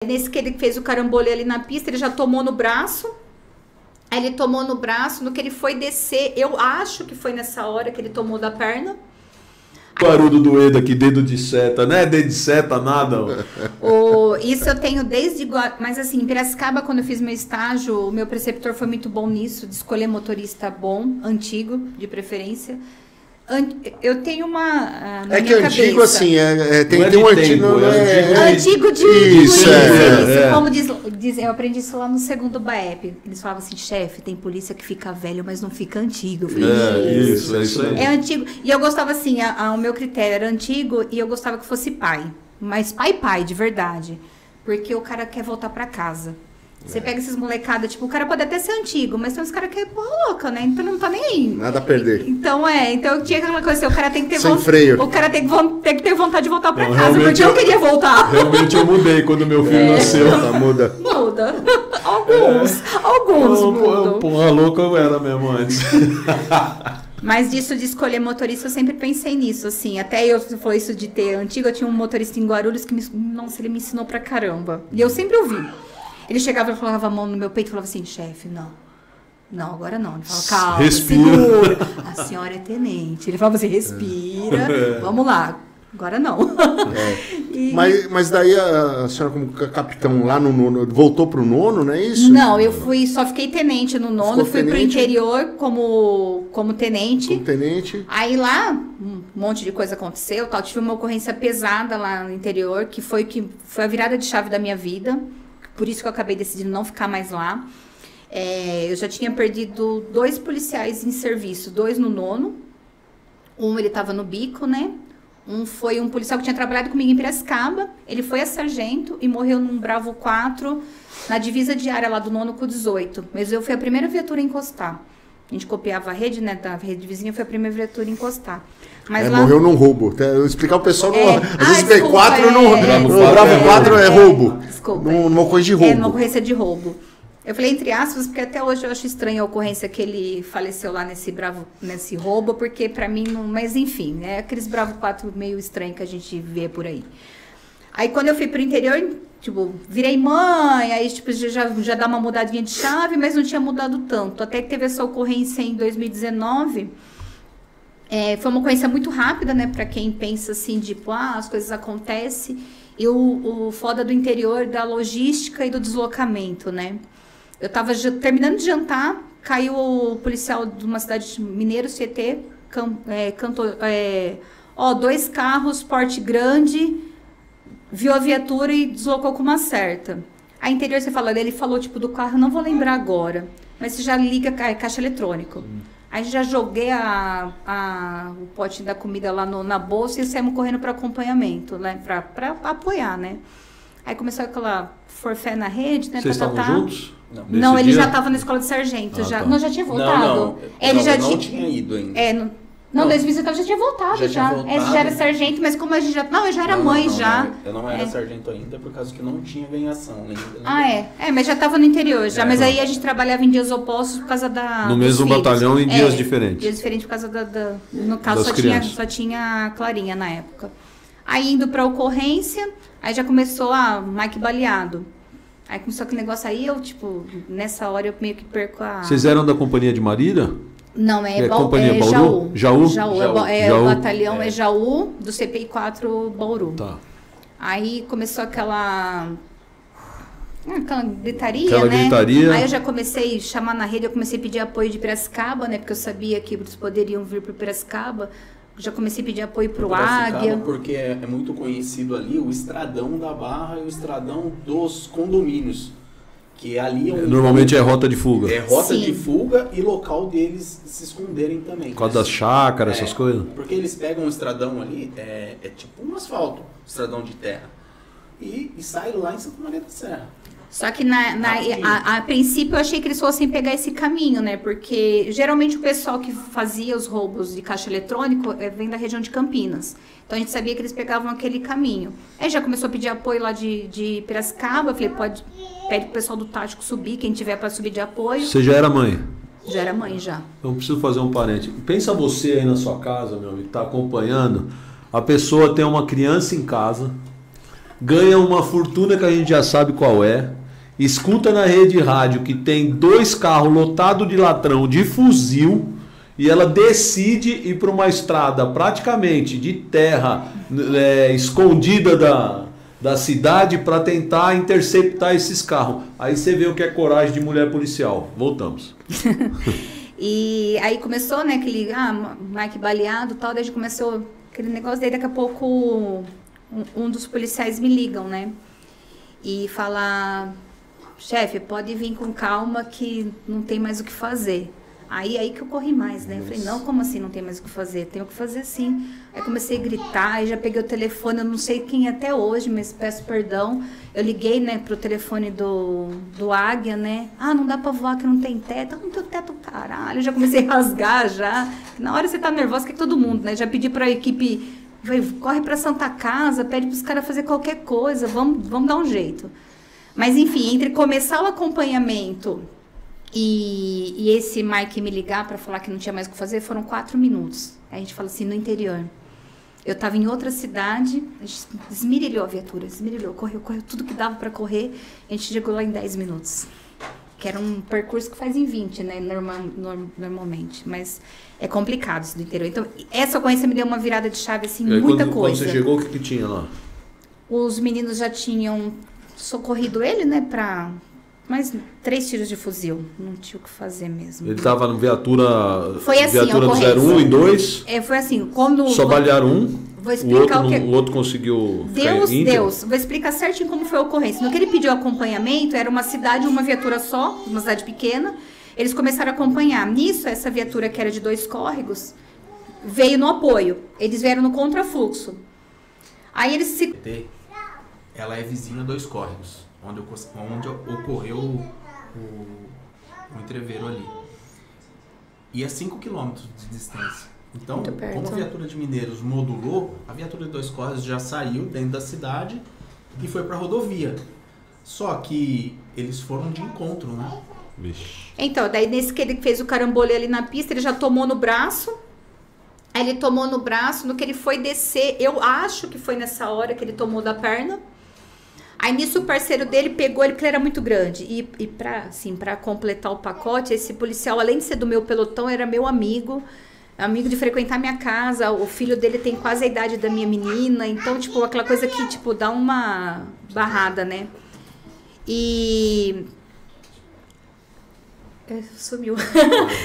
Nesse que ele fez o carambolê ali na pista, ele já tomou no braço. Aí ele tomou no braço, no que ele foi descer, eu acho que foi nessa hora que ele tomou da perna. Barulho do Eda aqui, dedo de seta, né? Dedo de seta, nada. Isso eu tenho desde... Mas assim, em Piracicaba, quando eu fiz meu estágio, o meu preceptor foi muito bom nisso, de escolher motorista bom, antigo, de preferência. Eu tenho uma... É que antigo, cabeça, assim, tem um antigo... Antigo de isso, como diz, eu aprendi isso lá no segundo BAEP. Eles falavam assim, chefe, tem polícia que fica velho, mas não fica antigo. Eu falei, isso aí. É antigo. E eu gostava assim, o meu critério era antigo e eu gostava que fosse pai. Mas pai, de verdade. Porque o cara quer voltar pra casa. Você pega esses molecadas, tipo, o cara pode até ser antigo, mas tem uns caras que é porra louca, né? Então não tá nem aí. Nada a perder. Então eu tinha aquela coisa assim, o cara tem que ter sem freio. O cara tem que ter vontade de voltar pra casa, porque eu queria voltar. Realmente eu mudei quando meu filho nasceu. Muda. Alguns mudam. Porra louca eu era mesmo antes. Mas disso de escolher motorista, eu sempre pensei nisso, assim. Até eu falei isso de ter antigo, eu tinha um motorista em Guarulhos que nossa, ele me ensinou pra caramba. E eu sempre ouvi. Ele chegava e colocava a mão no meu peito e falava assim, chefe, não, agora não. Ele falava, calma, respira. Segura. A senhora é tenente. Ele falava assim, respira, vamos lá. Agora não. Mas daí a senhora, como capitão lá no nono, voltou pro nono, não é isso? Não, só fiquei tenente no nono, fui pro interior como tenente. Como tenente. Aí lá, um monte de coisa aconteceu, tal. Tive uma ocorrência pesada lá no interior, que foi a virada de chave da minha vida. Por isso que eu acabei decidindo não ficar mais lá. Eu já tinha perdido 2 policiais em serviço, 2 no nono. Um, ele estava no bico, né? Um foi um policial que tinha trabalhado comigo em Piracicaba. Ele foi a sargento e morreu num Bravo 4, na divisa diária lá do nono com o 18. Mas eu fui a primeira viatura a encostar. A gente copiava a rede, né? Da rede vizinha, foi a primeira viatura a encostar. Mas lá... Morreu num roubo. Eu explicar o pessoal, às vezes desculpa, B4 no Bravo 4 é roubo. Desculpa. Numa ocorrência de roubo. Numa ocorrência de roubo. Eu falei entre aspas, porque até hoje eu acho estranha a ocorrência que ele faleceu lá nesse roubo, porque pra mim não... Mas enfim, né? Aqueles Bravo 4 meio estranhos que a gente vê por aí. Aí quando eu fui pro interior, tipo, virei mãe, aí tipo, já dá uma mudadinha de chave, mas não tinha mudado tanto. Até que teve essa ocorrência em 2019... foi uma ocorrência muito rápida, né? Pra quem pensa assim, tipo, as coisas acontecem. E o foda do interior, da logística e do deslocamento, né? Eu tava terminando de jantar, caiu o policial de uma cidade mineiro, CT, cantou, 2 carros, porte grande, viu a viatura e deslocou com uma certa. A interior, ele falou, tipo, do carro, não vou lembrar agora, mas você já liga caixa eletrônico. Aí já joguei o pote da comida lá na bolsa e saímos correndo para acompanhamento, né? Para apoiar, né? Aí começou aquela forfé na rede, né? Vocês estavam juntos? Não, ele já estava na escola de sargento. Já. Tá. Não, já tinha voltado. Não tinha ido ainda. Não, 2019 já tinha voltado. Já já era sargento, mas como a gente já... Não, eu já era mãe já. Eu não era sargento ainda, por causa que não tinha ganhação ainda. Mas já estava no interior já. Mas aí a gente trabalhava em dias opostos por causa da... No mesmo batalhão, em dias diferentes. Dias diferentes por causa no caso, só tinha a Clarinha na época. Aí indo pra ocorrência, aí já começou Mike baleado. Aí começou aquele negócio aí, eu, tipo, nessa hora eu meio que perco a... Vocês eram da Companhia de Marira? Não, Companhia Bauru? Jaú? O batalhão é Jaú, do CPI 4 Bauru. Tá. Aí começou aquela gritaria, Aquela né? gritaria. Aí eu já comecei a chamar na rede, eu comecei a pedir apoio de Piracicaba, né? Porque eu sabia que eles poderiam vir para Piracicaba. Já comecei a pedir apoio pro Águia. Porque é muito conhecido ali o estradão da Barra e o estradão dos condomínios. Que ali normalmente é rota de fuga. É rota de fuga e local deles se esconderem também. Por causa das chácaras, essas coisas? Porque eles pegam um estradão ali, é tipo um asfalto, estradão de terra. E saem lá em Santa Maria da Serra. Só que a princípio eu achei que eles fossem pegar esse caminho, né? Porque geralmente o pessoal que fazia os roubos de caixa eletrônico vem da região de Campinas. Então a gente sabia que eles pegavam aquele caminho. Aí já começou a pedir apoio lá de Piracicaba. Eu falei, pede pro pessoal do tático subir, quem tiver para subir de apoio. Você já era mãe? Já era mãe, já. Então preciso fazer um parênteses. Pensa você aí na sua casa, meu amigo, que está acompanhando. A pessoa tem uma criança em casa, ganha uma fortuna que a gente já sabe qual é, escuta na rede rádio que tem 2 carros lotados de latrão de fuzil e ela decide ir para uma estrada praticamente de terra escondida da cidade para tentar interceptar esses carros. Aí você vê o que é coragem de mulher policial. Voltamos. E aí começou, né, aquele, Mike baleado e tal, daí começou aquele negócio, daí daqui a pouco um dos policiais me ligam, né, e fala, chefe, pode vir com calma que não tem mais o que fazer. Aí que eu corri mais, né? Eu falei, não, como assim não tem mais o que fazer? Tenho o que fazer sim. Aí comecei a gritar, aí já peguei o telefone, eu não sei quem é até hoje, mas peço perdão. Eu liguei, né, pro telefone do Águia, né? Não dá pra voar que não tem teto. Não tem teto, caralho. Eu já comecei a rasgar já. Na hora você tá nervosa, que é todo mundo, né? Já pedi pra equipe, corre pra Santa Casa, pede pros caras fazer qualquer coisa, vamos dar um jeito. Mas enfim, entre começar o acompanhamento e esse Mike me ligar para falar que não tinha mais o que fazer, foram 4 minutos. Aí a gente fala assim, no interior. Eu estava em outra cidade, a gente esmerilhou a viatura, correu tudo que dava para correr, a gente chegou lá em 10 minutos. Que era um percurso que faz em 20, né, normalmente, mas é complicado isso do interior. Então, essa ocorrência me deu uma virada de chave, assim, muita coisa. Quando você chegou, o que tinha lá? Os meninos já tinham socorrido ele, né, para... Mas 3 tiros de fuzil, não tinha o que fazer mesmo. Ele estava na viatura, foi assim, viatura do 01 e 2? Foi assim, quando... Só balearam um, vou explicar o outro conseguiu Deus, vou explicar certinho como foi a ocorrência. No que ele pediu acompanhamento, era uma cidade, uma viatura só, uma cidade pequena, eles começaram a acompanhar. Nisso, essa viatura que era de 2 córregos, veio no apoio, eles vieram no contrafluxo. Aí eles se... Ela é vizinha 2 córregos. Onde ocorreu o entreveiro ali. E é 5 quilômetros de distância. Então, como a viatura de Mineiros modulou, a viatura de 2 córregos já saiu dentro da cidade e foi para a rodovia. Só que eles foram de encontro, né? Vixe. Então, daí nesse que ele fez o carambolê ali na pista, ele já tomou no braço. Aí ele tomou no braço, no que ele foi descer, eu acho que foi nessa hora que ele tomou da perna. Aí nisso o parceiro dele pegou ele, porque ele era muito grande. E pra completar o pacote, esse policial, além de ser do meu pelotão, era meu amigo de frequentar minha casa. O filho dele tem quase a idade da minha menina. Então, tipo, aquela coisa que, tipo, dá uma barrada, né? E... Sumiu.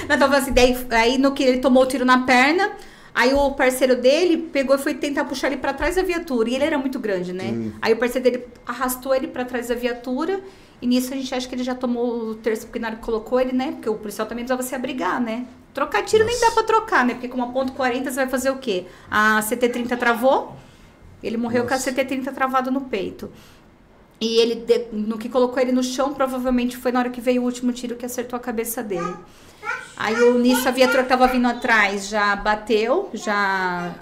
Então, assim, aí no que ele tomou o tiro na perna... Aí o parceiro dele pegou e foi tentar puxar ele pra trás da viatura. E ele era muito grande, né? Aí o parceiro dele arrastou ele pra trás da viatura. E nisso a gente acha que ele já tomou o terço, porque na hora que colocou ele, né? Porque o policial também precisava se abrigar, né? Trocar tiro nem dá pra trocar, né? Porque com uma .40 você vai fazer o quê? A CT-30 travou. Ele morreu com a CT-30 travado no peito. E ele, no que colocou ele no chão, provavelmente foi na hora que veio o último tiro que acertou a cabeça dele. Aí nisso a viatura que estava vindo atrás já bateu,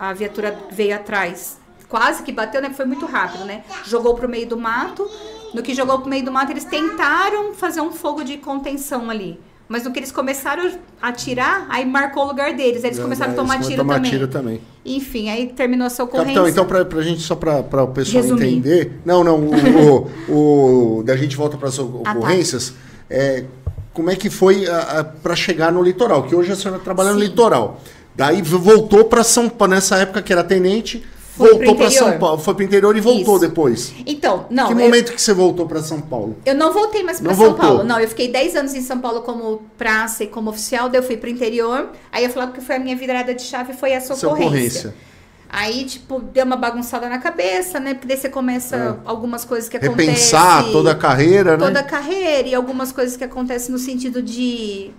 a viatura veio atrás, quase que bateu, né? Foi muito rápido, né? Jogou pro meio do mato. No que jogou pro meio do mato, eles tentaram fazer um fogo de contenção ali. Mas no que eles começaram a atirar, aí marcou o lugar deles. Aí eles começaram a tomar tiro também. Enfim, aí terminou essa ocorrência. Então pra gente, só pra o pessoal resumir. entender... Não, da gente volta para as ocorrências. Como é que foi para chegar no litoral? Que hoje a senhora trabalha no litoral. Daí voltou para São Paulo, nessa época que era tenente, voltou para São Paulo. Foi para o interior e voltou depois. Então, não. Que momento que você voltou para São Paulo? Eu não voltei mais para São Paulo. Não, eu fiquei 10 anos em São Paulo como praça e como oficial, daí eu fui para o interior. Aí eu falava que foi a minha virada de chave, foi essa ocorrência. Aí, tipo, deu uma bagunçada na cabeça, né? Porque daí você começa algumas coisas que acontecem... Repensar toda a carreira, né? Toda a carreira e algumas coisas que acontecem no sentido de...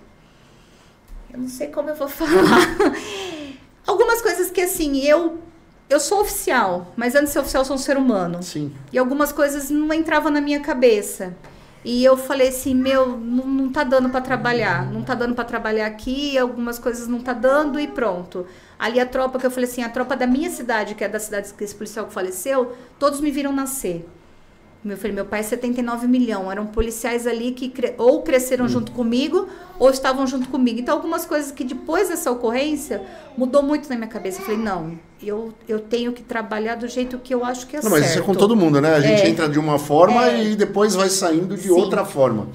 Eu não sei como eu vou falar. Algumas coisas que, assim, eu sou oficial, mas antes de ser oficial eu sou um ser humano. Sim. E algumas coisas não entravam na minha cabeça. E eu falei assim, não tá dando para trabalhar. Não tá dando para trabalhar aqui, algumas coisas não tá dando e pronto. Ali a tropa, que eu falei assim, a tropa da minha cidade, que é da cidade que esse policial faleceu, todos me viram nascer. Eu falei, meu pai é 79 milhões. Eram policiais ali que ou cresceram junto comigo, ou estavam junto comigo. Então, algumas coisas que depois dessa ocorrência, mudou muito na minha cabeça. Eu falei, não, eu tenho que trabalhar do jeito que eu acho que é certo. Mas isso é com todo mundo, né? A gente entra de uma forma e depois vai saindo de outra forma.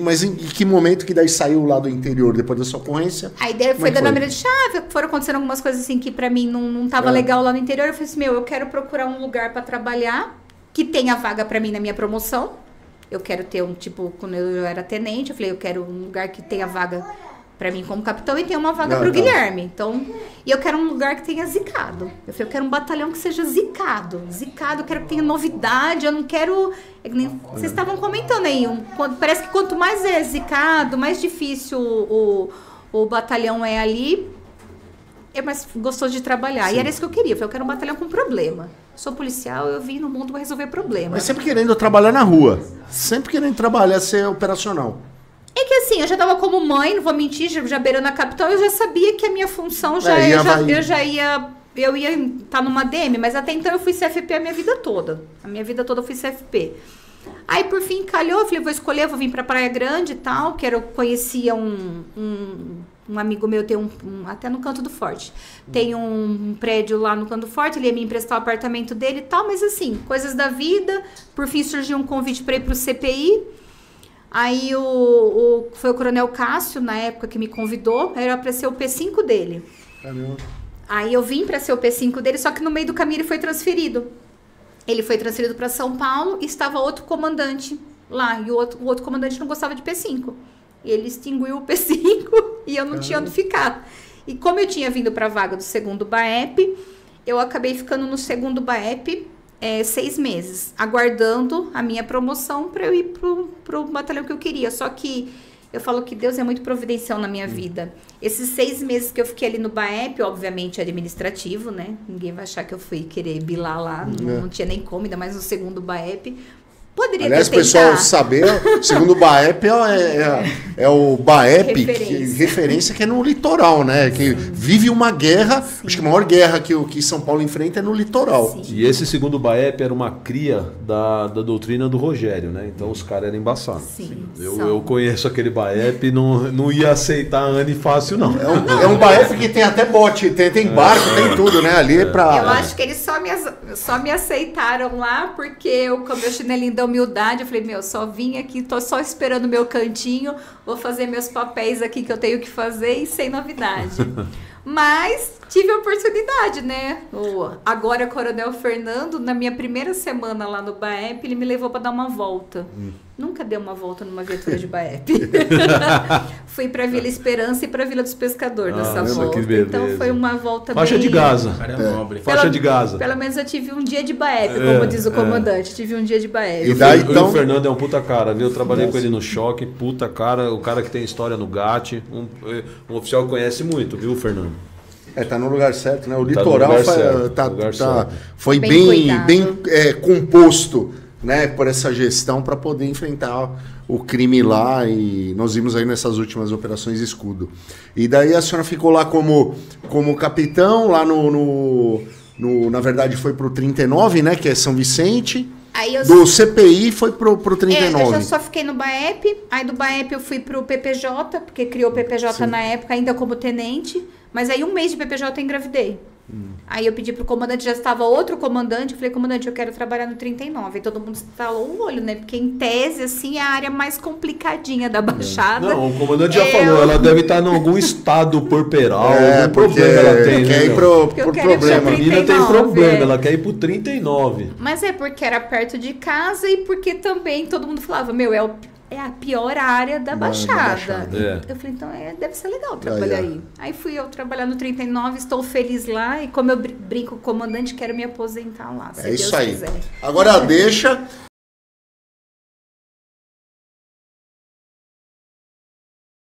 Mas em que momento que daí saiu lá do interior, depois dessa ocorrência? A ideia foi dando a mira de chave, foram acontecendo algumas coisas assim que pra mim não tava legal lá no interior. Eu falei assim, eu quero procurar um lugar pra trabalhar, que tenha vaga pra mim na minha promoção. Eu quero ter quando eu era tenente, eu falei, eu quero um lugar que tenha vaga pra mim como capitão e tenha uma vaga pro Guilherme. Então, e eu quero um lugar que tenha zicado. Eu falei, eu quero um batalhão que seja zicado. Zicado, eu quero que tenha novidade, eu não quero... Vocês estavam comentando aí, parece que quanto mais é zicado, mais difícil o batalhão é ali, é mais gostoso de trabalhar. Sim. E era isso que eu queria, eu quero um batalhão com problema. Sou policial, eu vim no mundo resolver problemas. Mas sempre querendo trabalhar na rua. Sempre querendo trabalhar, ser operacional. É que assim, eu já tava como mãe, não vou mentir, já beirando a capitão, eu já sabia que a minha função eu ia estar numa DM, mas até então eu fui CFP a minha vida toda. A minha vida toda eu fui CFP. Aí, por fim, calhou, eu falei, vou escolher, vou vir pra Praia Grande e tal, que eu conhecia um amigo meu, tem até no Canto do Forte. Tem um prédio lá no Canto do Forte, ele ia me emprestar o apartamento dele e tal, mas assim, coisas da vida. Por fim, surgiu um convite para ir pro CPI. Aí foi o Coronel Cássio, na época, que me convidou, era pra ser o P5 dele. Caramba. Aí eu vim pra ser o P5 dele, só que no meio do caminho ele foi transferido. Ele foi transferido para São Paulo e estava outro comandante lá. E o outro comandante não gostava de P5. E ele extinguiu o P5 e eu não tinha onde ficar. E como eu tinha vindo para a vaga do segundo BAEP, eu acabei ficando no segundo BAEP 6 meses, aguardando a minha promoção para eu ir pro batalhão que eu queria. Só que eu falo que Deus é muito providencial na minha vida. Esses 6 meses que eu fiquei ali no BAEP, obviamente administrativo, né? Ninguém vai achar que eu fui querer bilar lá, não tinha nem como, ainda mais no segundo BAEP. Poderia Aliás, ter pessoal saber, segundo o BAEP é o BAEP, referência que é no litoral, né? Que vive uma guerra, acho que a maior guerra que São Paulo enfrenta é no litoral. Sim. E esse segundo BAEP era uma cria da doutrina do Rogério, né? Então os caras eram embaçados. Sim, eu conheço aquele BAEP, não ia aceitar a Anne fácil, não. É um BAEP que tem até bote, tem barco, tem tudo, né? Ali é pra... Eu acho que eles só me aceitaram lá porque eu, com o meu chinelinho da humildade, eu falei, só vim aqui, tô só esperando o meu cantinho, vou fazer meus papéis aqui que eu tenho que fazer e sem novidade. Mas tive a oportunidade, né? Agora, o Coronel Fernando, na minha primeira semana lá no BAEP, ele me levou para dar uma volta. Nunca dei uma volta numa viatura de BAEP. Fui para Vila Esperança e para Vila dos Pescadores nessa volta. Então foi uma volta faixa bem... de Gaza. Faixa de Gaza. Pelo menos eu tive um dia de BAEP, como diz o comandante. Tive um dia de BAEP. E daí, então... O Fernando é um puta cara, viu? Eu trabalhei com ele no Choque, puta cara, o cara que tem história no GAT, um oficial que conhece muito, viu, Fernando? Tá no lugar certo, né? O litoral foi bem composto, né, por essa gestão para poder enfrentar o crime lá, e nós vimos aí nessas últimas operações Escudo. E daí a senhora ficou lá como capitão, lá na verdade foi pro 39, né, que é São Vicente. Do CPI foi pro 39. Eu já só fiquei no BAEP, aí do BAEP eu fui pro PPJ, porque criou o PPJ na época ainda como tenente, mas aí 1 mês de PPJ eu engravidei. Aí eu pedi pro comandante, já estava outro comandante, eu falei, comandante, eu quero trabalhar no 39. E todo mundo estalou o olho, né? Porque em tese, assim, é a área mais complicadinha da Baixada. Não, o comandante já falou, ela deve estar em algum estado porperal, algum problema ela tem, quer ir pro problema. A menina tem problema, ela quer ir pro 39. Mas é porque era perto de casa e porque também todo mundo falava, é a pior área da Baixada. Eu falei, então deve ser legal trabalhar aí. Aí fui eu trabalhar no 39, estou feliz lá. E como eu brinco com o comandante, quero me aposentar lá. Se Deus quiser. Agora deixa